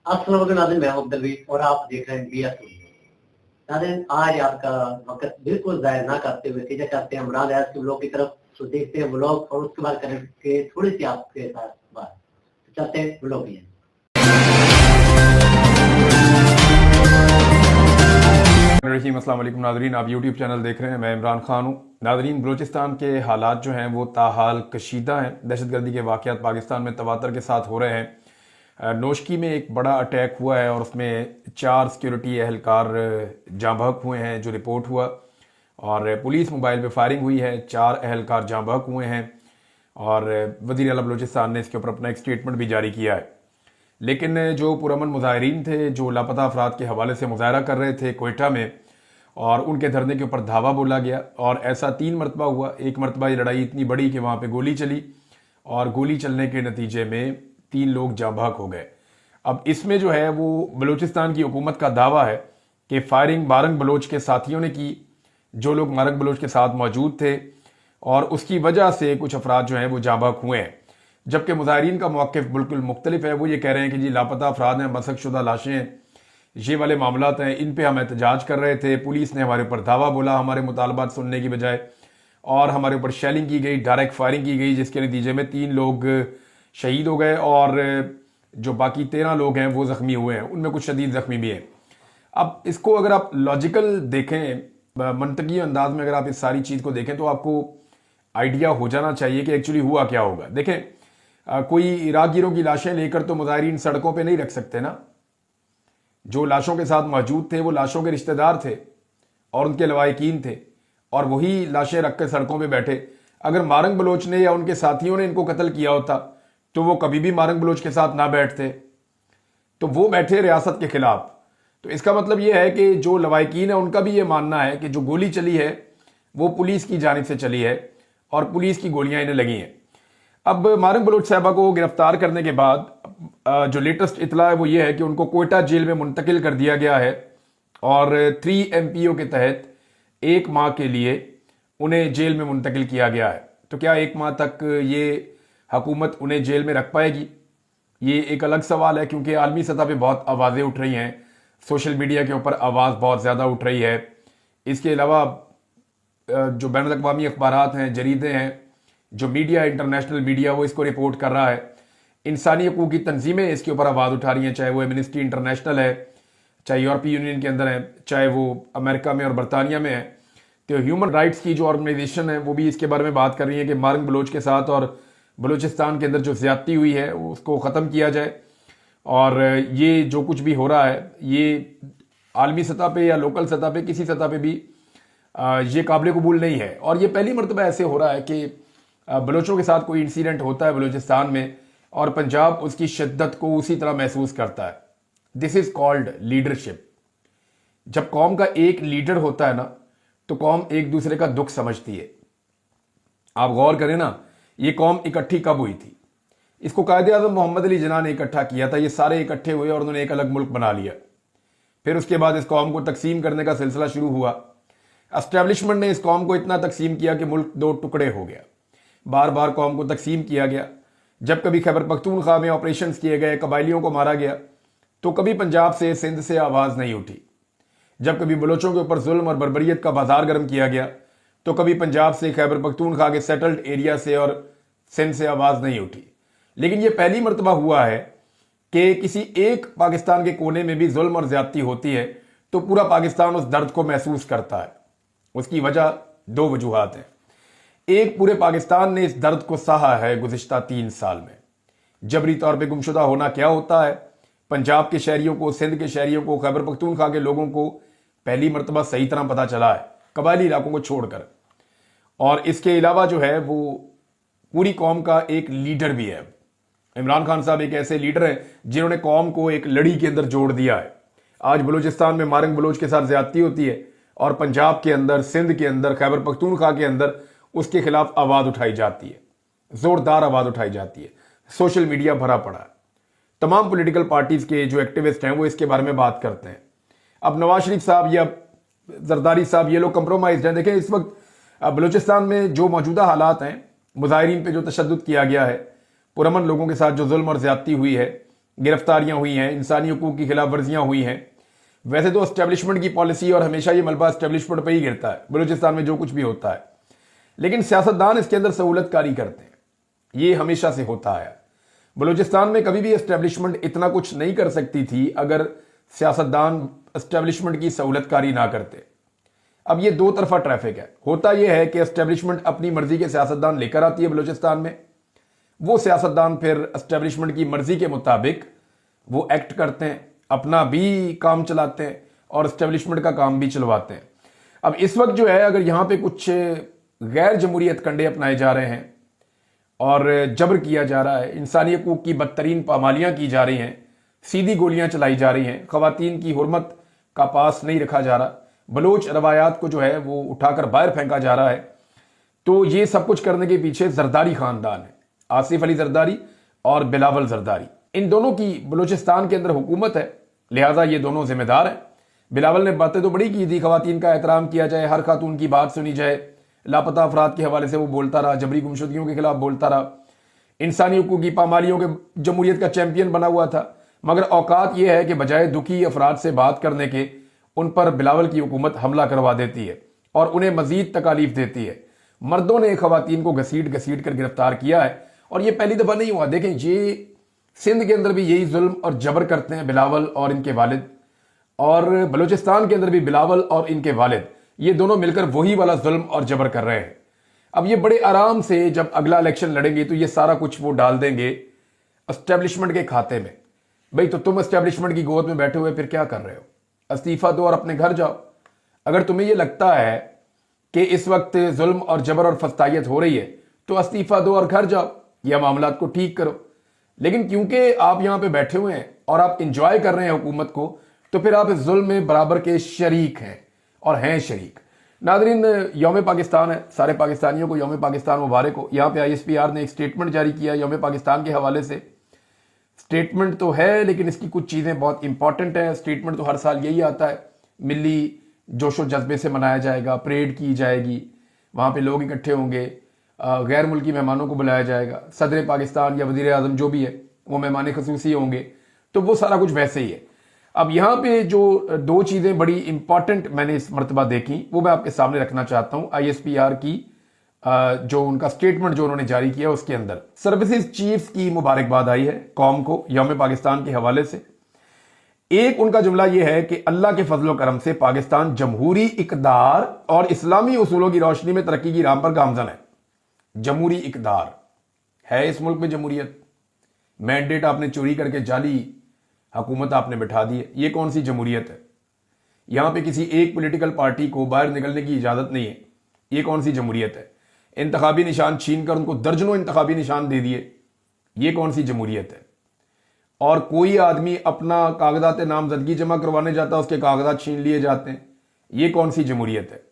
अस्सलाम वालेकुम नाज़रीन, मैं हूं अब्दुल और आप देख रहे हैं BS न्यूज़। नाज़रीन, आज आपका वक्त बिल्कुल ज़ाया ना करते हुए सीधे चलते हैं इमरान रियाज के ब्लॉग की तरफ। तो देखते हैं ब्लॉग और उसके बाद करेंगे थोड़ी सी आपके साथ बात। तो चलते हैं ब्लॉग में। अस्सलाम वालेकुम नाज़रीन, आप यूट्यूब चैनल देख रहे हैं, मैं इमरान खान हूँ। नाज़रीन, बलूचिस्तान के हालात जो हैं वो ताहाल कशीदा हैं। दहशतगर्दी के वाक़यात पाकिस्तान में तवातर के साथ हो रहे हैं। नोशकी में एक बड़ा अटैक हुआ है और उसमें 4 सिक्योरिटी एहलकार जाँ बहक हुए हैं जो रिपोर्ट हुआ, और पुलिस मोबाइल पे फायरिंग हुई है, 4 एहलकार जाँ बहक हुए हैं और वज़ीर आला बलूचिस्तान ने इसके ऊपर अपना एक स्टेटमेंट भी जारी किया है। लेकिन जो पुरअमन मुजाहिरीन थे जो लापता अफराद के हवाले से मुजाहरा कर रहे थे कोयटा में, और उनके धरने के ऊपर धावा बोला गया, और ऐसा 3 मरतबा हुआ। एक मरतबा ये लड़ाई इतनी बड़ी कि वहाँ पे गोली चली और गोली चलने के नतीजे में 3 लोग जाँ बहक हो गए। अब इसमें जो है वो बलूचिस्तान की हुकूमत का दावा है कि फायरिंग मारंग बलोच के साथियों ने की, जो लोग मारंग बलोच के साथ मौजूद थे, और उसकी वजह से कुछ अफराद जो हैं वो जाँ बहक हुए हैं। जबकि मुजाहिरीन का मौक़िफ़ बिल्कुल मुख्तलिफ है। वो ये कह रहे हैं कि जी लापता अफराद हैं, मसक शुदा लाशें हैं, ये वाले मामलात हैं, इन पे हम एहतजाज कर रहे थे, पुलिस ने हमारे ऊपर धावा बोला हमारे मुतालबात सुनने की बजाय, और हमारे ऊपर शेलिंग की गई, डायरेक्ट फायरिंग की गई, जिसके नतीजे में 3 लोग शहीद हो गए और जो बाकी 13 लोग हैं वो ज़ख्मी हुए हैं, उनमें कुछ शदीद ज़ख्मी भी हैं। अब इसको अगर आप लॉजिकल देखें, मंतकी अंदाज में अगर आप इस सारी चीज़ को देखें तो आपको आइडिया हो जाना चाहिए कि एक्चुअली हुआ क्या होगा। देखें, कोई राहगीरों की लाशें लेकर तो मुजाहिरीन सड़कों पे नहीं रख सकते ना। जो लाशों के साथ मौजूद थे वो लाशों के रिश्तेदार थे और उनके लवाहिकीन थे, और वही लाशें रख कर सड़कों पे बैठे। अगर मारंग बलोच ने या उनके साथियों ने इनको कत्ल किया होता तो वो कभी भी मारंग बलोच के साथ ना बैठते, तो वो बैठे रियासत के खिलाफ। तो इसका मतलब ये है कि जो लवाहिकीन है उनका भी ये मानना है कि जो गोली चली है वो पुलिस की जानिब से चली है और पुलिस की गोलियां इन्हें लगी हैं। अब मारंग बलोच साहबा को गिरफ्तार करने के बाद जो लेटेस्ट इतला है वो ये है कि उनको कोयटा जेल में मुंतकिल कर दिया गया है, और 3 MPO के तहत 1 माह के लिए उन्हें जेल में मुंतकिल किया गया है। तो क्या 1 माह तक ये हुकूमत उन्हें जेल में रख पाएगी? ये एक अलग सवाल है, क्योंकि आलमी सतह पे बहुत आवाज़ें उठ रही हैं, सोशल मीडिया के ऊपर आवाज़ बहुत ज़्यादा उठ रही है। इसके अलावा जो बैनुल अक़वामी अखबारात हैं, जरीदे हैं, जो मीडिया, इंटरनेशनल मीडिया, वो इसको रिपोर्ट कर रहा है। इंसानी हकूक़ की तंजीमें इसके ऊपर आवाज़ उठा रही हैं, चाहे वो एमनेस्टी इंटरनेशनल है, चाहे यूरोपीय यूनियन के अंदर है, चाहे वो अमेरिका में और बरतानिया में है। तो ह्यूमन राइट्स की जो ऑर्गेनाइजेशन है वो भी इसके बारे में बात कर रही है कि मारंग बलोच के साथ और बलूचिस्तान के अंदर जो ज़्यादती हुई है उसको ख़त्म किया जाए, और ये जो कुछ भी हो रहा है ये आलमी सतह पे या लोकल सतह पे, किसी सतह पे भी ये काबिल कबूल नहीं है। और ये पहली मरतबा ऐसे हो रहा है कि बलोचों के साथ कोई इंसिडेंट होता है बलूचिस्तान में और पंजाब उसकी शिद्दत को उसी तरह महसूस करता है। This is called leadership. जब कौम का एक लीडर होता है ना तो कौम एक दूसरे का दुख समझती है। आप गौर करें ना, ये कौम इकट्ठी कब हुई थी? इसको कायदे आज़म मोहम्मद अली जिन्ना ने इकट्ठा किया था। ये सारे इकट्ठे हुए और उन्होंने एक अलग मुल्क बना लिया। फिर उसके बाद इस कौम को तकसीम करने का सिलसिला शुरू हुआ। एस्टेब्लिशमेंट ने इस कौम को इतना तकसीम किया कि मुल्क 2 टुकड़े हो गया। बार बार कौम को तकसीम किया गया। जब कभी खैबर पख्तूनख्वा में ऑपरेशन किए गए, कबायलियों को मारा गया, तो कभी पंजाब से, सिंध से आवाज़ नहीं उठी। जब कभी बलोचों के ऊपर जुल्म और बर्बरियत का बाजार गर्म किया गया तो कभी पंजाब से, खैबर पख्तूनख्वा के सेटल्ड एरिया से और सिंध से आवाज़ नहीं उठी। लेकिन यह पहली मरतबा हुआ है कि किसी एक पाकिस्तान के कोने में भी जुल्म और ज्यादती होती है तो पूरा पाकिस्तान उस दर्द को महसूस करता है। उसकी वजह 2 वजूहात हैं। एक, पूरे पाकिस्तान ने इस दर्द को सहा है गुज़िश्ता 3 साल में। जबरी तौर पे गुमशुदा होना क्या होता है, पंजाब के शहरियों को, सिंध के शहरियों को, खैबर पख्तूनख्वा के लोगों को पहली मरतबा सही तरह पता चला है, कबायली इलाकों को छोड़कर। और इसके अलावा जो है वो पूरी कौम का एक लीडर भी है। इमरान खान साहब एक ऐसे लीडर हैं जिन्होंने कौम को एक लड़ी के अंदर जोड़ दिया है। आज बलूचिस्तान में मारंग बलोच के साथ ज्यादती होती है और पंजाब के अंदर, सिंध के अंदर, खैबर पख्तूनख्वा के अंदर उसके खिलाफ आवाज़ उठाई जाती है, ज़ोरदार आवाज़ उठाई जाती है। सोशल मीडिया भरा पड़ा है। तमाम पॉलिटिकल पार्टीज़ के जो एक्टिविस्ट हैं वो इसके बारे में बात करते हैं। अब नवाज शरीफ साहब या जरदारी साहब, ये लोग कंप्रोमाइज हैं। देखें, इस वक्त बलूचिस्तान में जो मौजूदा हालात हैं, मुजाहिरीन पे जो तशद्दुद किया गया है, पुरअमन लोगों के साथ जो जुल्म और ज्यादती हुई है, गिरफ्तारियां हुई हैं, इंसानी हुकूक की खिलाफ वर्जियां हुई हैं। वैसे तो एस्टेब्लिशमेंट की पॉलिसी और हमेशा ये मलबा एस्टेब्लिशमेंट पर ही गिरता है बलूचिस्तान में जो कुछ भी होता है, लेकिन सियासतदान इसके अंदर सहूलतकारी करते हैं, ये हमेशा से होता है। बलूचिस्तान में कभी भी एस्टेब्लिशमेंट इतना कुछ नहीं कर सकती थी अगर सियासतदान एस्टेब्लिशमेंट की सहूलतकारी ना करते। अब ये दो तरफा ट्रैफिक है। होता यह है कि एस्टेब्लिशमेंट अपनी मर्जी के सियासतदान लेकर आती है बलूचिस्तान में, वो सियासतदान फिर एस्टेब्लिशमेंट की मर्जी के मुताबिक वो एक्ट करते हैं, अपना भी काम चलाते हैं और एस्टेब्लिशमेंट का काम भी चलवाते हैं। अब इस वक्त जो है, अगर यहां पे कुछ गैर जमहूरियत कंडे अपनाए जा रहे हैं और जबर किया जा रहा है, इंसानी हकूक की बदतरीन पामालियां की जा रही हैं, सीधी गोलियां चलाई जा रही हैं, खवातीन की हुर्मत का पास नहीं रखा जा रहा, बलोच रवायात को जो है वो उठाकर बाहर फेंका जा रहा है, तो ये सब कुछ करने के पीछे जरदारी खानदान है, आसिफ अली जरदारी और बिलावल जरदारी। इन दोनों की बलूचिस्तान के अंदर हुकूमत है, लिहाजा ये दोनों जिम्मेदार हैं। बिलावल ने बातें तो बड़ी की थी, खवातीन का एहतराम किया जाए, हर खातून की बात सुनी जाए, लापता अफराद के हवाले से वो बोलता रहा, जबरी गुमशुदगियों के खिलाफ बोलता रहा, इंसानी हुकूक की पामालियों के जमहूरियत का चैंपियन बना हुआ था। मगर औकात यह है कि बजाय दुखी अफराद से बात करने के, उन पर बिलावल की हुकूमत हमला करवा देती है और उन्हें मजीद तकालीफ देती है। मर्दों ने खवातीन को घसीट घसीट कर गिरफ्तार किया है और ये पहली दफा नहीं हुआ। देखें, ये सिंध के अंदर भी यही जुल्म और जबर करते हैं बिलावल और इनके वालिद, और बलूचिस्तान के अंदर भी बिलावल और इनके वालिद, ये दोनों मिलकर वही वाला जुल्म और जबर कर रहे हैं। अब ये बड़े आराम से जब अगला इलेक्शन लड़ेंगे तो ये सारा कुछ वो डाल देंगे एस्टेब्लिशमेंट के खाते में। भाई, तो तुम एस्टेब्लिशमेंट की गोद में बैठे हुए फिर क्या कर रहे हो? इस्तीफा दो और अपने घर जाओ। अगर तुम्हें ये लगता है कि इस वक्त जुल्म और जबर और फस्तायत हो रही है तो इस्तीफा दो और घर जाओ या मामलात को ठीक करो। लेकिन क्योंकि आप यहां पे बैठे हुए हैं और आप इंजॉय कर रहे हैं हुकूमत को, तो फिर आप इस जुल्म में बराबर के शरीक हैं और हैं शरीक। नादरीन, यौम पाकिस्तान है, सारे पाकिस्तानियों को यौम पाकिस्तान मुबारक हो। यहाँ पे ISPR ने एक स्टेटमेंट जारी किया यौम पाकिस्तान के हवाले से। स्टेटमेंट तो है लेकिन इसकी कुछ चीज़ें बहुत इंपॉर्टेंट हैं। स्टेटमेंट तो हर साल यही आता है, मिली जोशो जज्बे से मनाया जाएगा, परेड की जाएगी, वहाँ पे लोग इकट्ठे होंगे, गैर मुल्की मेहमानों को बुलाया जाएगा, सदर पाकिस्तान या वज़ीर आज़म जो भी है वो मेहमान खसूसी होंगे, तो वो सारा कुछ वैसे ही है। अब यहाँ पे जो दो चीज़ें बड़ी इंपॉर्टेंट मैंने इस मरतबा देखी वो मैं आपके सामने रखना चाहता हूँ। ISPR की जो उनका स्टेटमेंट जो उन्होंने जारी किया उसके अंदर सर्विसेज चीफ्स की मुबारकबाद आई है कौम को यौम पाकिस्तान के हवाले से। एक उनका जुमला यह है कि अल्लाह के फजलो करम से पाकिस्तान जमहूरी इकदार और इस्लामी उसूलों की रोशनी में तरक्की की राह पर गामजन है। जमहूरी इकदार है इस मुल्क में जमहूरियत, मैंडेट आपने चोरी करके जाली हुकूमत आपने बिठा दी है, ये कौन सी जमहूरियत है? यहां पे किसी एक पॉलिटिकल पार्टी को बाहर निकलने की इजाजत नहीं है, ये कौन सी जमहूरियत है? इंतखाबी निशान छीन कर उनको दर्जनों इंतखाबी निशान दे दिए, ये कौन सी जमहूरियत है? और कोई आदमी अपना कागजात नामजदगी जमा करवाने जाता है, उसके कागजात छीन लिए जाते हैं, ये कौन सी जमहूरियत है?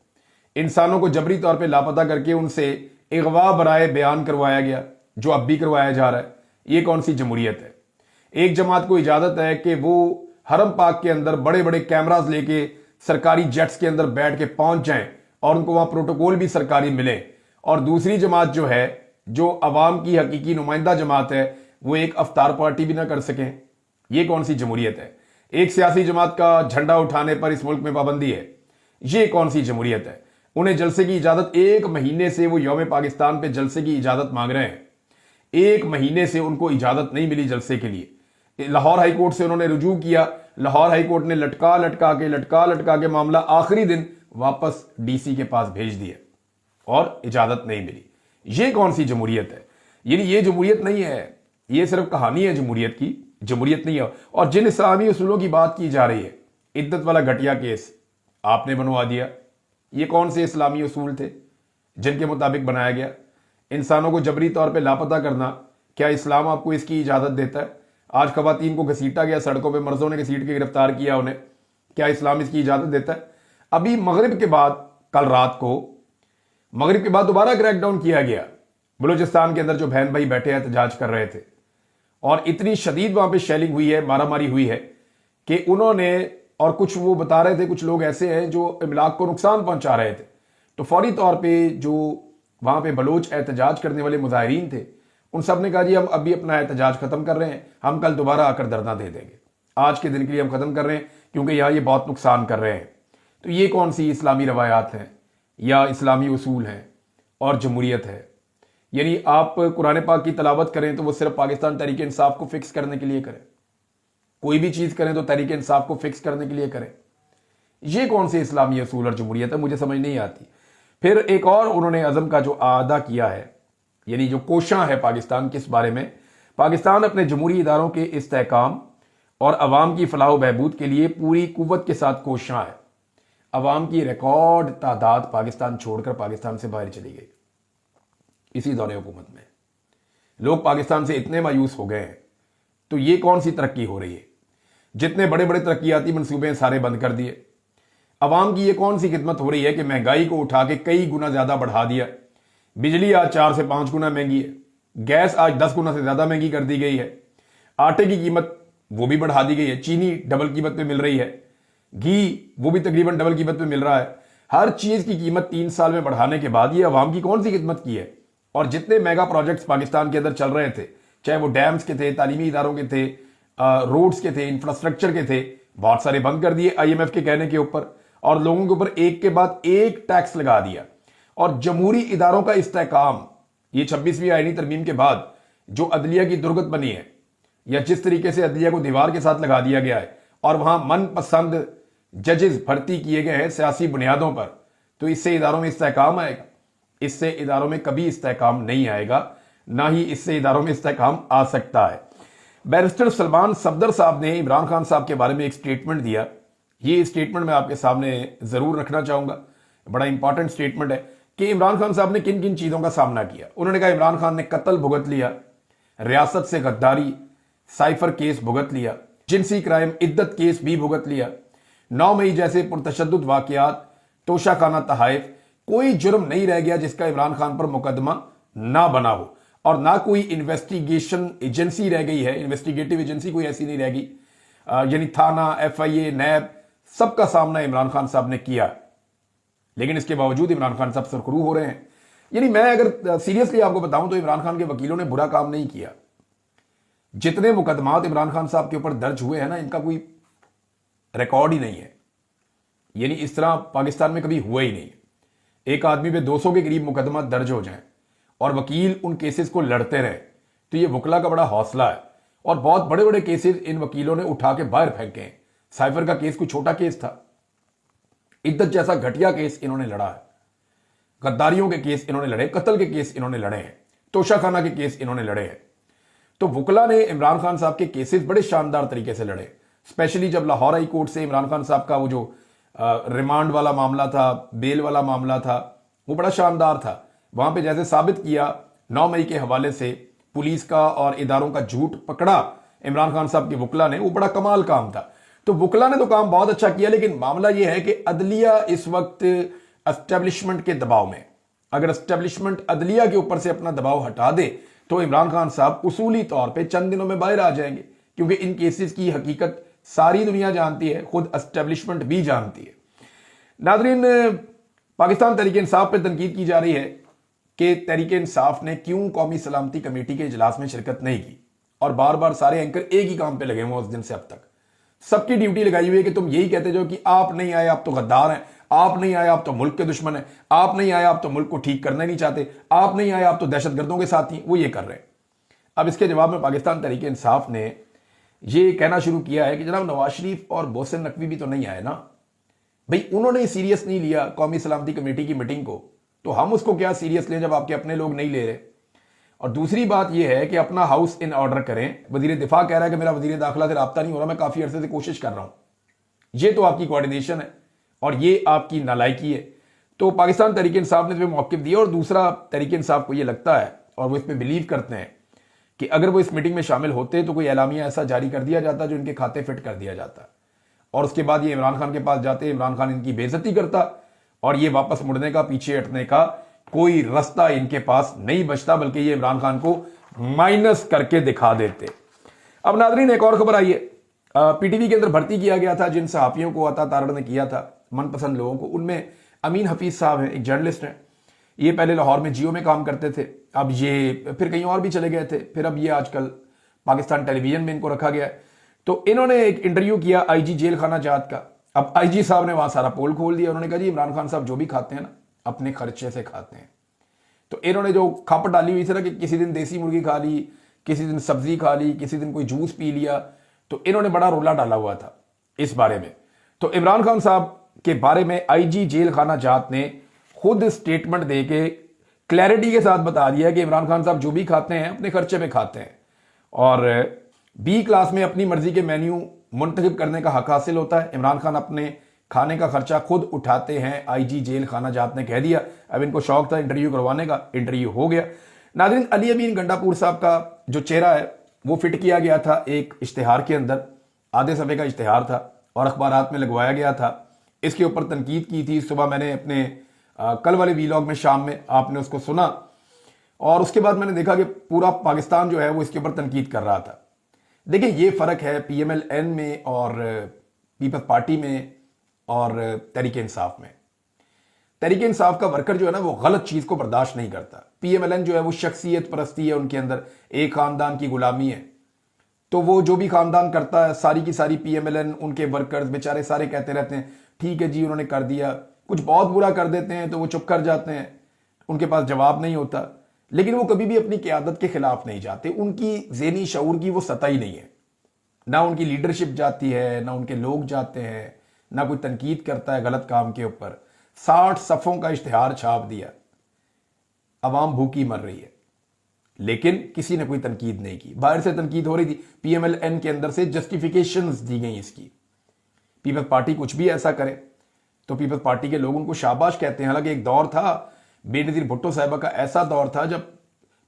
इंसानों को जबरी तौर पे लापता करके उनसे इगवा बराए बयान करवाया गया, जो अब भी करवाया जा रहा है, ये कौन सी जमहूरियत है? एक जमात को इजाजत है कि वो हरम पाक के अंदर बड़े बड़े कैमरास लेके सरकारी जेट्स के अंदर बैठ के पहुंच जाएं और उनको वहां प्रोटोकॉल भी सरकारी मिले, और दूसरी जमात जो है, जो अवाम की हकीकी नुमाइंदा जमात है, वो एक अफ्तार पार्टी भी ना कर सकें, ये कौन सी जमहूरियत है? एक सियासी जमात का झंडा उठाने पर इस मुल्क में पाबंदी है, ये कौन सी जमहूरियत है? उन्हें जलसे की इजाजत, 1 महीने से वो यौम पाकिस्तान पे जलसे की इजाजत मांग रहे हैं, 1 महीने से उनको इजाजत नहीं मिली जलसे के लिए। लाहौर हाईकोर्ट से उन्होंने रुजू किया, लाहौर हाईकोर्ट ने लटका लटका के मामला आखिरी दिन वापस DC के पास भेज दिया और इजाजत नहीं मिली। ये कौन सी जमहूरियत है? यानी ये जमहूरियत नहीं है, ये सिर्फ कहानी है जमहूरियत की, जमहूरियत नहीं है। और जिन इस्लामी उसूलों की बात की जा रही है, इद्दत वाला घटिया केस आपने बनवा दिया, ये कौन से इस्लामी उसूल थे जिनके मुताबिक बनाया गया? इंसानों को जबरी तौर पर लापता करना, क्या इस्लाम आपको इसकी इजाजत देता है? आज खवातीन को घसीटा गया, सड़कों पे मर्जों ने घसीट के गिरफ्तार किया उन्हें, क्या इस्लाम इसकी इजाजत देता है? अभी मगरिब के बाद, कल रात को मगरिब के बाद दोबारा क्रैकडाउन किया गया बलूचिस्तान के अंदर, जो बहन भाई बैठे एहतजाज कर रहे थे, और इतनी शदीद वहां पे शेलिंग हुई है, मारामारी हुई है कि उन्होंने, और कुछ वो बता रहे थे, कुछ लोग ऐसे हैं जो इमलाक को नुकसान पहुंचा रहे थे, तो फौरी तौर पर जो वहां पे बलोच एहतजाज करने वाले मुजाहिरीन थे उन सब ने कहा जी हम अभी अपना एहतजाज खत्म कर रहे हैं, हम कल दोबारा आकर धरना दे देंगे, आज के दिन के लिए हम खत्म कर रहे हैं क्योंकि यहाँ ये बहुत नुकसान कर रहे हैं। तो ये कौन सी इस्लामी रवायात हैं या इस्लामी उसूल हैं और जमहूरियत है? यानी आप कुरान पाक की तलावत करें तो वो सिर्फ पाकिस्तान तहरीक इंसाफ को फिक्स करने के लिए करें, कोई भी चीज़ करें तो तहरीक इंसाफ को फिक्स करने के लिए करें। ये कौन से इस्लामी असूल और जमहूरियत है, मुझे समझ नहीं आती। फिर एक और उन्होंने अज़म का जो आदा किया है, यानी जो कोशां है पाकिस्तान किस बारे में, पाकिस्तान अपने जमहूरी इदारों के इस्तेहकाम और अवाम की फलाह बहबूद के लिए पूरी कुव्वत के साथ कोशां है। अवाम की रिकॉर्ड तादाद पाकिस्तान छोड़कर पाकिस्तान से बाहर चली गई। इसी दौरे हुकूमत में लोग पाकिस्तान से इतने मायूस हो गए हैं। तो ये कौन सी तरक्की हो रही है? जितने बड़े बड़े तरक्याती मंसूबे सारे बंद कर दिए। अवाम की ये कौन सी खिदमत हो रही है कि महंगाई को उठा के कई गुना ज्यादा बढ़ा दिया। बिजली आज 4 से 5 गुना महंगी है, गैस आज 10 गुना से ज्यादा महंगी कर दी गई है, आटे की कीमत वो भी बढ़ा दी गई है, चीनी डबल कीमत पे मिल रही है, घी वो भी तकरीबन डबल कीमत पे मिल रहा है। हर चीज की कीमत 3 साल में बढ़ाने के बाद ये अवाम की कौन सी खिदमत की है? और जितने मेगा प्रोजेक्ट्स पाकिस्तान के अंदर चल रहे थे, चाहे वो डैम्स के थे, तालीमी इदारों के थे, रोड्स के थे, इंफ्रास्ट्रक्चर के थे, बहुत सारे बंद कर दिए IMF के कहने के ऊपर, और लोगों के ऊपर एक के बाद एक टैक्स लगा दिया। और जमहूरी इदारों का इस्तेहकाम, ये 26वीं आईनी तरमीम के बाद जो अदलिया की दुर्गत बनी है, या जिस तरीके से अदलिया को दीवार के साथ लगा दिया गया है और वहां मनपसंद जजेस भर्ती किए गए हैं सियासी बुनियादों पर, तो इससे इदारों में इस्तेहकाम आएगा? इससे इदारों में कभी इस्तेहकाम नहीं आएगा, ना ही इससे इदारों में इस्तेहकाम आ सकता है। बैरिस्टर सलमान सफदर साहब ने इमरान खान साहब के बारे में एक स्टेटमेंट दिया। ये स्टेटमेंट मैं आपके सामने जरूर रखना चाहूंगा, बड़ा इंपॉर्टेंट स्टेटमेंट है कि इमरान खान साहब ने किन किन चीजों का सामना किया। उन्होंने कहा इमरान खान ने कत्ल भुगत लिया, रियासत से गद्दारी, साइफर केस भुगत लिया, जिनसी क्राइम इद्दत केस भी भुगत लिया, 9 मई जैसे पुरतशद्दुद वाकयात, तोशाखाना तहाइफ, कोई जुर्म नहीं रह गया जिसका इमरान खान पर मुकदमा ना बना हो, और ना कोई इन्वेस्टिगेशन एजेंसी रह गई है, इन्वेस्टिगेटिव एजेंसी कोई ऐसी नहीं रह गई, यानी थाना, FIA, नैब, सबका सामना इमरान खान साहब ने किया। लेकिन इसके बावजूद इमरान खान साहब सरखरू हो रहे हैं। यानी मैं अगर सीरियसली आपको बताऊं तो इमरान खान के वकीलों ने बुरा काम नहीं किया। जितने मुकदमात इमरान खान साहब के ऊपर दर्ज हुए हैं ना, इनका कोई रिकॉर्ड ही नहीं है। यानी इस तरह पाकिस्तान में कभी हुआ ही नहीं। एक आदमी पे 200 के करीब मुकदमा दर्ज हो जाएं और वकील उन केसेस को लड़ते रहे, तो ये वकला का बड़ा हौसला है। और बहुत बड़े बड़े केसेस इन वकीलों ने उठा के बाहर फेंके हैं। साइफर का केस कोई छोटा केस था? इद्दत जैसा घटिया केस इन्होंने लड़ा है, गद्दारियों के केस इन्होंने लड़े, कत्ल के केस इन्होंने लड़े हैं, तोशाखाना के केस इन्होंने लड़े हैं। तो वकला ने इमरान खान साहब के केसेस बड़े शानदार तरीके से लड़े। स्पेशली जब लाहौर हाई कोर्ट से इमरान खान साहब का वो जो रिमांड वाला मामला था, बेल वाला मामला था, वो बड़ा शानदार था। वहां पे जैसे साबित किया 9 मई के हवाले से पुलिस का और इदारों का झूठ पकड़ा इमरान खान साहब के वकला ने, वो बड़ा कमाल काम था। तो वकला ने तो काम बहुत अच्छा किया, लेकिन मामला यह है कि अदलिया इस वक्त एस्टेब्लिशमेंट के दबाव में, अगर एस्टेब्लिशमेंट अदलिया के ऊपर से अपना दबाव हटा दे तो इमरान खान साहब उसूली तौर पे चंद दिनों में बाहर आ जाएंगे, क्योंकि इन केसेस की हकीकत सारी दुनिया जानती है, खुद एस्टेब्लिशमेंट भी जानती है। नाज़रीन, पाकिस्तान तहरीक इंसाफ पर तनकीद की जा रही है कि तहरीक इंसाफ ने क्यों कौमी सलामती कमेटी के इजलास में शिरकत नहीं की, और बार बार सारे एंकर एक ही काम पे लगे हुए उस दिन से अब तक। सबकी ड्यूटी लगाई हुई है कि तुम यही कहते जाओ कि आप नहीं आए आप तो गद्दार हैं, आप नहीं आए आप तो मुल्क के दुश्मन हैं, आप नहीं आए आप तो मुल्क को ठीक करना नहीं चाहते, आप नहीं आए आप तो दहशतगर्दों के साथ ही। वो ये कर रहे हैं। अब इसके जवाब में पाकिस्तान तहरीक इंसाफ ने ये कहना शुरू किया है कि जनाब नवाज शरीफ और मोहसिन नकवी भी तो नहीं आए ना भाई, उन्होंने सीरियस नहीं लिया कौमी सलामती कमेटी की मीटिंग को, तो हम उसको क्या सीरियस लें जब आपके अपने लोग नहीं ले रहे। और दूसरी बात यह है कि अपना हाउस इन ऑर्डर करें। वजीर दिफा कह रहा है कि मेरा वजीर दाखिला से राब्ता नहीं हो रहा, मैं काफी अरसे से कोशिश कर रहा हूं। ये तो आपकी कोऑर्डिनेशन है और ये आपकी नालायकी है। तो पाकिस्तान तहरीक इंसाफ ने इसमें मौक़िफ़ दिया, और दूसरा तहरीक इंसाफ को ये लगता है और वो इस पर बिलीव करते हैं कि अगर वो इस मीटिंग में शामिल होते तो कोई एलामिया ऐसा जारी कर दिया जाता जो इनके खाते फिट कर दिया जाता, और उसके बाद ये इमरान खान के पास जाते, इमरान खान इनकी बेइज्जती करता, और ये वापस मुड़ने का, पीछे हटने का कोई रास्ता इनके पास नहीं बचता, बल्कि ये इमरान खान को माइनस करके दिखा देते। अब नाज़रीन, एक और खबर आई है। PTV के अंदर भर्ती किया गया था जिन सहाफ़ियों को अता तारड़ ने किया था, मनपसंद लोगों को, उनमें अमीन हफीज साहब हैं, एक जर्नलिस्ट हैं। ये पहले लाहौर में जियो में काम करते थे, اب یہ پھر کہیں اور بھی چلے گئے تھے, پھر اب یہ آج کل پاکستان ٹیلی ویژن میں ان کو رکھا گیا ہے. تو انہوں نے ایک انٹرویو کیا آئی جی جیل خانہ جات کا. اب آئی جی صاحب نے وہاں سارا پول کھول دیا. انہوں نے کہا جی عمران خان صاحب جو بھی کھاتے ہیں نا اپنے خرچے سے کھاتے ہیں. تو انہوں نے جو کھپ ڈالی ہوئی تھی نا کہ کسی دن دیسی مرغی کھا لی, کسی دن سبزی کھا لی, کسی دن کوئی جوس پی لیا, تو انہوں نے بڑا رولا ڈالا ہوا تھا اس بارے میں. تو عمران خان صاحب کے بارے میں آئی جی جیل خانہ جات نے خود سٹیٹمنٹ دے کے کلیئرٹی کے ساتھ بتا دیا کہ عمران خان صاحب جو بھی کھاتے ہیں اپنے خرچے میں کھاتے ہیں, اور بی کلاس میں اپنی مرضی کے مینیو منتخب کرنے کا حق حاصل ہوتا ہے. عمران خان اپنے کھانے کا خرچہ خود اٹھاتے ہیں, آئی جی جیل خانہ جات نے کہہ دیا. اب ان کو شوق تھا انٹرویو کروانے کا, انٹرویو ہو گیا. ناظرین, علی امین گنڈا پور صاحب کا جو چہرہ ہے وہ فٹ کیا گیا تھا ایک اشتہار کے اندر, آدھے صفحے کا اشتہار تھا اور اخبارات میں لگوایا گیا تھا. اس کے اوپر تنقید کی تھی. صبح میں نے اپنے کل والے ویلاگ میں, شام میں آپ نے اس کو سنا, اور اس کے بعد میں نے دیکھا کہ پورا پاکستان جو ہے وہ اس کے اوپر تنقید کر رہا تھا. دیکھیں یہ فرق ہے پی ایم ایل این میں اور پیپلز پارٹی میں اور تحریک انصاف میں. تحریک انصاف کا ورکر جو ہے نا وہ غلط چیز کو برداشت نہیں کرتا. پی ایم ایل این جو ہے وہ شخصیت پرستی ہے, ان کے اندر ایک خاندان کی غلامی ہے. تو وہ جو بھی خاندان کرتا ہے ساری کی ساری پی ایم ایل این, ان کے ورکرز بیچارے سارے کہتے رہتے ہیں ٹھیک ہے جی انہوں نے کر دیا. کچھ بہت برا کر دیتے ہیں تو وہ چپ کر جاتے ہیں, ان کے پاس جواب نہیں ہوتا, لیکن وہ کبھی بھی اپنی قیادت کے خلاف نہیں جاتے. ان کی ذہنی شعور کی وہ سطح ہی نہیں ہے, نہ ان کی لیڈرشپ جاتی ہے, نہ ان کے لوگ جاتے ہیں, نہ کوئی تنقید کرتا ہے غلط کام کے اوپر. 60 صفوں کا اشتہار چھاپ دیا, عوام بھوکی مر رہی ہے, لیکن کسی نے کوئی تنقید نہیں کی. باہر سے تنقید ہو رہی تھی, پی ایم ایل این کے اندر سے جسٹیفیکیشنز دی گئی اس کی. پیپلز پارٹی کچھ بھی ایسا کرے تو پیپلز پارٹی کے لوگ ان کو شاباش کہتے ہیں. حالانکہ ایک دور تھا, بے نظیر بھٹو صاحبہ کا ایسا دور تھا جب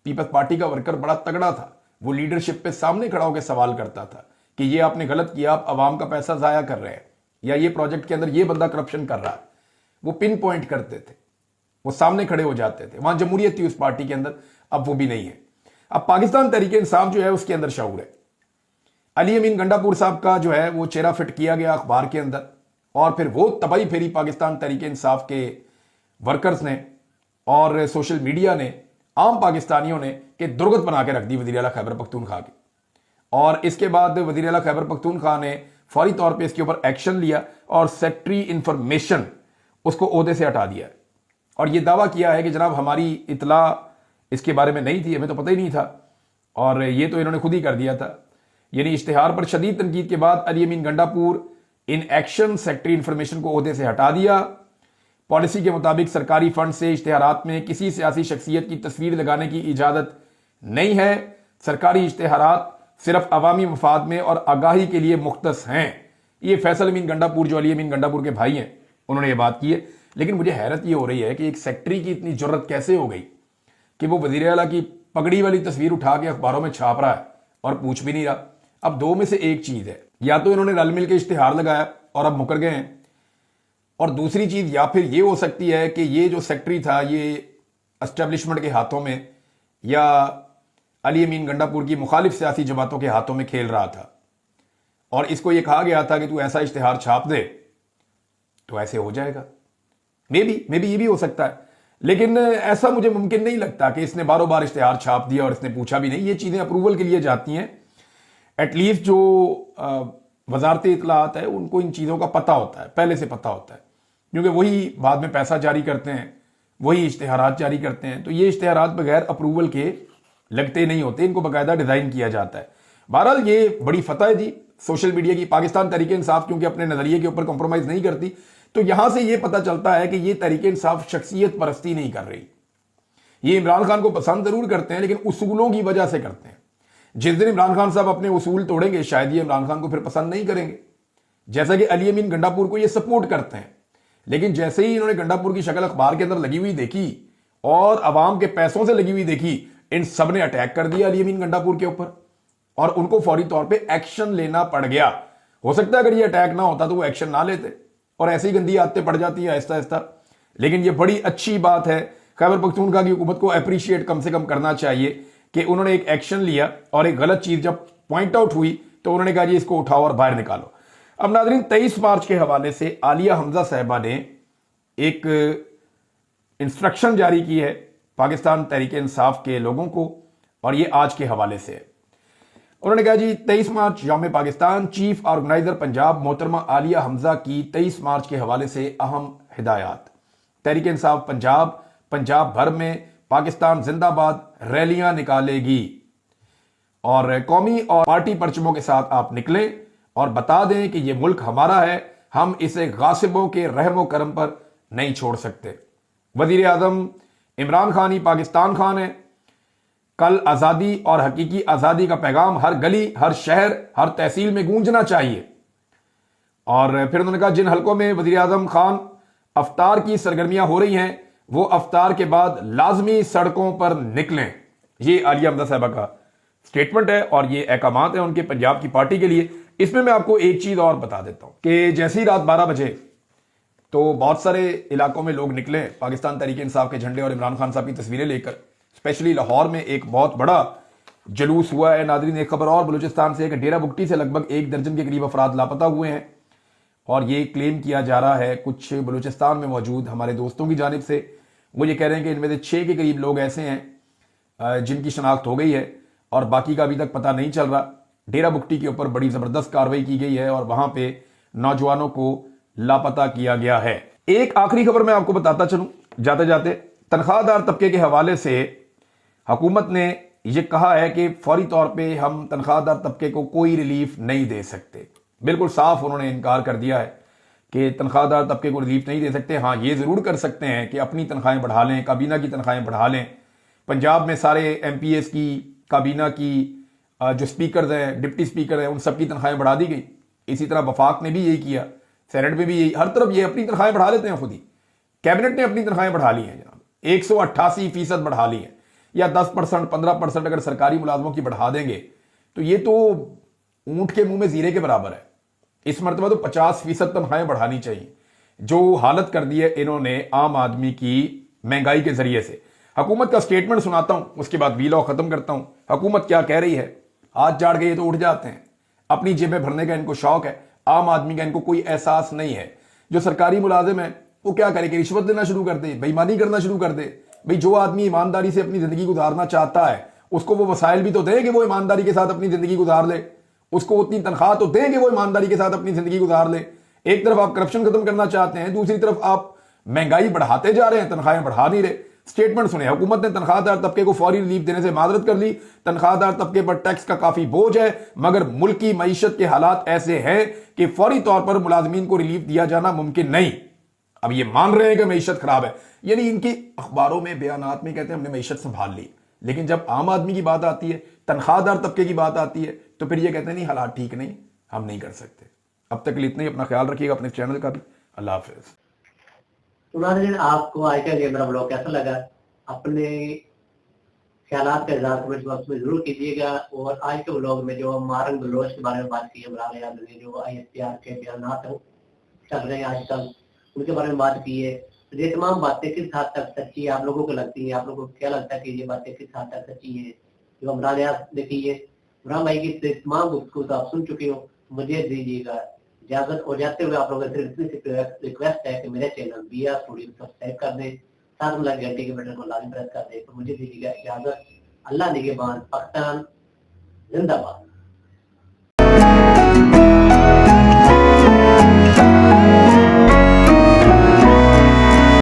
پیپلز پارٹی کا ورکر بڑا تگڑا تھا. وہ لیڈرشپ پہ سامنے کھڑا ہو کے سوال کرتا تھا کہ یہ آپ نے غلط کیا, آپ عوام کا پیسہ ضائع کر رہے ہیں, یا یہ پروجیکٹ کے اندر یہ بندہ کرپشن کر رہا ہے. وہ پن پوائنٹ کرتے تھے, وہ سامنے کھڑے ہو جاتے تھے. وہاں جمہوریت تھی اس پارٹی کے اندر, اب وہ بھی نہیں ہے. اب پاکستان تحریک انصاف جو ہے اس کے اندر شعور ہے. علی امین گنڈا پور صاحب کا جو ہے وہ چہرہ فٹ کیا گیا اخبار کے اندر, اور پھر وہ تباہی پھیری پاکستان تحریک انصاف کے ورکرز نے اور سوشل میڈیا نے, عام پاکستانیوں نے, کہ درگت بنا کے رکھ دی وزیر اعلیٰ خیبر پختونخوا کی. اور اس کے بعد وزیر اعلیٰ خیبر پختونخوا نے فوری طور پہ اس کے اوپر ایکشن لیا اور سیکٹری انفارمیشن اس کو عہدے سے ہٹا دیا, اور یہ دعویٰ کیا ہے کہ جناب ہماری اطلاع اس کے بارے میں نہیں تھی, ہمیں تو پتہ ہی نہیں تھا, اور یہ تو انہوں نے خود ہی کر دیا تھا. یعنی اشتہار پر شدید تنقید کے بعد علی امین گنڈا پور ان ایکشن سیکٹری انفارمیشن کو عہدے سے ہٹا دیا. پالیسی کے مطابق سرکاری فنڈ سے اشتہارات میں کسی سیاسی شخصیت کی تصویر لگانے کی اجازت نہیں ہے. سرکاری اشتہارات صرف عوامی مفاد میں اور آگاہی کے لیے مختص ہیں. یہ فیصل امین گنڈا پور جو علی امین گنڈا پور کے بھائی ہیں انہوں نے یہ بات کی ہے. لیکن مجھے حیرت یہ ہو رہی ہے کہ ایک سیکٹری کی اتنی جرت کیسے ہو گئی کہ وہ وزیر اعلیٰ کی پگڑی والی تصویر اٹھا کے اخباروں میں چھاپ رہا ہے اور پوچھ بھی نہیں رہا. اب دو میں سے ایک چیز ہے, یا تو انہوں نے رل مل کے اشتہار لگایا اور اب مکر گئے ہیں, اور دوسری چیز یا پھر یہ ہو سکتی ہے کہ یہ جو سیکٹری تھا یہ اسٹیبلشمنٹ کے ہاتھوں میں یا علی امین گنڈا پور کی مخالف سیاسی جماعتوں کے ہاتھوں میں کھیل رہا تھا, اور اس کو یہ کہا گیا تھا کہ تو ایسا اشتہار چھاپ دے تو ایسے ہو جائے گا. مے بی یہ بھی ہو سکتا ہے, لیکن ایسا مجھے ممکن نہیں لگتا کہ اس نے باروں بار اشتہار چھاپ دیا اور اس نے پوچھا بھی نہیں. یہ چیزیں اپروول کے لیے جاتی ہیں. ایٹ لیسٹ جو وزارت اطلاعات ہے ان کو ان چیزوں کا پتہ ہوتا ہے, پہلے سے پتہ ہوتا ہے, کیونکہ وہی بعد میں پیسہ جاری کرتے ہیں, وہی اشتہارات جاری کرتے ہیں. تو یہ اشتہارات بغیر اپروول کے لگتے نہیں ہوتے, ان کو باقاعدہ ڈیزائن کیا جاتا ہے. بہرحال یہ بڑی فتح ہے جی سوشل میڈیا کی. پاکستان تحریک انصاف کیونکہ اپنے نظریے کے اوپر کمپرومائز نہیں کرتی, تو یہاں سے یہ پتہ چلتا ہے کہ یہ تحریک انصاف شخصیت پرستی نہیں کر رہی. یہ عمران خان کو پسند ضرور کرتے ہیں لیکن اصولوں کی وجہ سے کرتے ہیں. جس دن عمران خان صاحب اپنے اصول توڑیں گے شاید یہ عمران خان کو پھر پسند نہیں کریں گے. جیسا کہ علی امین گنڈا پور کو یہ سپورٹ کرتے ہیں, لیکن جیسے ہی انہوں نے گنڈا پور کی شکل اخبار کے اندر لگی ہوئی دیکھی اور عوام کے پیسوں سے لگی ہوئی دیکھی, ان سب نے اٹیک کر دیا علی امین گنڈا پور کے اوپر, اور ان کو فوری طور پہ ایکشن لینا پڑ گیا. ہو سکتا ہے اگر یہ اٹیک نہ ہوتا تو وہ ایکشن نہ لیتے, اور ایسی گندی عادتیں پڑ جاتی ہیں آہستہ آہستہ. لیکن یہ بڑی اچھی بات ہے, خیبر پختونخوا کی حکومت کو اپریشیٹ کم سے کم کرنا چاہیے کہ انہوں نے ایک ایکشن لیا, اور ایک غلط چیز جب پوائنٹ آؤٹ ہوئی تو انہوں نے کہا جی اس کو اٹھاؤ اور باہر نکالو. اب ناظرین 23 مارچ کے حوالے سے عالیہ حمزہ صاحبہ نے ایک انسٹرکشن جاری کی ہے पाकिस्तान तहरीक इंसाफ के लोगों को, और ये आज के हवाले से है। उन्होंने कहा जी 23 मार्च यौम पाकिस्तान, चीफ ऑर्गेनाइजर पंजाब मोहतरमा आलिया हमजा की 23 मार्च के हवाले से अहम हिदायत। तहरीक इंसाफ पंजाब पंजाब भर में पाकिस्तान जिंदाबाद रैलियां निकालेगी और कौमी और पार्टी परचमों के साथ आप निकलें और बता दें कि यह मुल्क हमारा है, हम इसे गासिबों के रहमो करम पर नहीं छोड़ सकते। वजीर आजम इमरान खान ही पाकिस्तान खान है। कल आज़ादी और हकीकी आज़ादी का पैगाम हर गली, हर शहर, हर तहसील में गूंजना चाहिए। और फिर उन्होंने कहा जिन हलकों में वजीर आजम खान अफ्तार की सरगर्मियां हो रही हैं वो अफ्तार के बाद लाजमी सड़कों पर निकलें। ये आलिया हमजा साहबा का स्टेटमेंट है और ये अहकामात है उनके पंजाब की पार्टी के लिए। इसमें मैं आपको एक चीज और बता देता हूं कि जैसे ही रात 12 बजे तो बहुत सारे इलाकों में लोग निकले पाकिस्तान तहरीक इंसाफ के झंडे और इमरान खान साहब की तस्वीरें लेकर। स्पेशली लाहौर में एक बहुत बड़ा जुलूस हुआ है। नादरीन, एक खबर और, बलूचिस्तान से एक डेरा बुगटी से लगभग 1 दर्जन के करीब अफराद लापता हुए हैं और ये क्लेम किया जा रहा है कुछ बलूचिस्तान में मौजूद हमारे दोस्तों की जानिब से। वो ये कह रहे हैं कि इनमें से 6 के करीब लोग ऐसे हैं जिनकी शनाख्त हो गई है और बाकी का अभी तक पता नहीं चल रहा। डेरा बुगटी के ऊपर बड़ी जबरदस्त कार्रवाई की गई है और वहां पे नौजवानों को लापता किया गया है। एक आखिरी खबर मैं आपको बताता चलूं जाते जाते, तनख्वाहदार तबके के हवाले से हुकूमत ने यह कहा है कि फौरी तौर पे हम तनख्वाहदार तबके को कोई रिलीफ नहीं दे सकते। बिल्कुल साफ उन्होंने इनकार कर दिया है कि तनख्वाहदार तबके को रिलीफ नहीं दे सकते। हाँ, ये जरूर कर सकते हैं कि अपनी तनख्वाहें बढ़ा लें, काबीना की तनख्वाहें बढ़ा लें। पंजाब में सारे MPs की, काबीना की, जो स्पीकर हैं, डिप्टी स्पीकर हैं, उन सबकी तनख्वाहें बढ़ा दी गई। इसी तरह वफाक ने भी यही किया, सेनेट में भी यही, हर तरफ ये अपनी तनख्वाहें बढ़ा लेते हैं खुद ही। कैबिनेट ने अपनी तनख्वाहें बढ़ा ली हैं जनाब, 188% बढ़ा ली हैं, या 10% 15% अगर सरकारी मुलाजमों की बढ़ा देंगे तो ये तो ऊंट के मुंह में जीरे के बराबर है। इस मरतबा तो 50% तनख्वाहें बढ़ानी चाहिए। जो हालत कर दी है इन्होंने आम आदमी की महंगाई के जरिए से। हुकूमत का स्टेटमेंट सुनाता हूं, उसके बाद वीलॉग खत्म करता हूं। हुकूमत क्या कह रही है, हाथ झाड़ के ये तो उठ जाते हैं, अपनी जेबें भरने का इनको शौक है। आम आदमी का इनको कोई एहसास नहीं है। जो सरकारी मुलाजिम है वो क्या करे कि रिश्वत देना शुरू कर दे, बेईमानी करना शुरू कर दे। भाई जो आदमी ईमानदारी से अपनी जिंदगी गुजारना चाहता है उसको वो वसाइल भी तो दें कि वो ईमानदारी के साथ अपनी जिंदगी गुजार ले, उसको उतनी तनख्वाह तो दें कि वो ईमानदारी के साथ अपनी जिंदगी गुजार ले। एक तरफ आप करप्शन खत्म करना चाहते हैं, दूसरी तरफ आप महंगाई बढ़ाते जा रहे हैं, तनख्वाहें बढ़ा नहीं रहे। स्टेटमेंट सुने, हुकूमत ने तनख्वाहदार तबके को फौरी रिलीफ देने से माजरत कर ली। तनख्वाहदार तबके पर टैक्स का काफी बोझ है, मगर मुल्क की मईशत के हालात ऐसे हैं कि फौरी तौर पर मुलाजमीन को रिलीफ दिया जाना मुमकिन नहीं। अब ये मान रहे हैं कि मईशत खराब है, यानी इनकी अखबारों में, बयानात में कहते हैं हमने मईशत संभाल ली, लेकिन जब आम आदमी की बात आती है, तनख्वाहदार तबके की बात आती है, तो फिर ये कहते हैं नहीं हालात ठीक नहीं, हम नहीं कर सकते। अब तक के लिए इतना ही। अपना ख्याल रखिएगा, अपने चैनल का भी। अल्लाह हाफिज। तो नाज़रीन, आपको आज का ये मेरा ब्लॉग कैसा लगा, अपने ख्यालात का इज़हार कमेंट बॉक्स में जरूर कीजिएगा। और आज के ब्लॉग में जो मारंग बलोच के बारे में बात की है, इमरान याद ने जो ISPR के बयानात चल रहे हैं आजकल, उनके बारे में बात की है। तो ये तमाम बातें किस हद तक सच्ची है आप लोगों को लगती है, आप लोगों को क्या लगता है कि ये बातें किस हद तक सच्ची है? जो इमरान याद देखिए, इमरान भाई की तमाम गुफ्तगू तो आप सुन चुके हो, मुझे दीजिएगा इजाजत। और जाते हुए आप लोगों से इतनी रिक्वेस्ट है कि मेरे चैनल BR स्टूडियो सब्सक्राइब कर दें, साथ में घंटे के बटन को लाजमी प्रेस कर दें। तो मुझे दीजिएगा इजाजत। अल्लाह निगहबान। पाकिस्तान जिंदाबाद।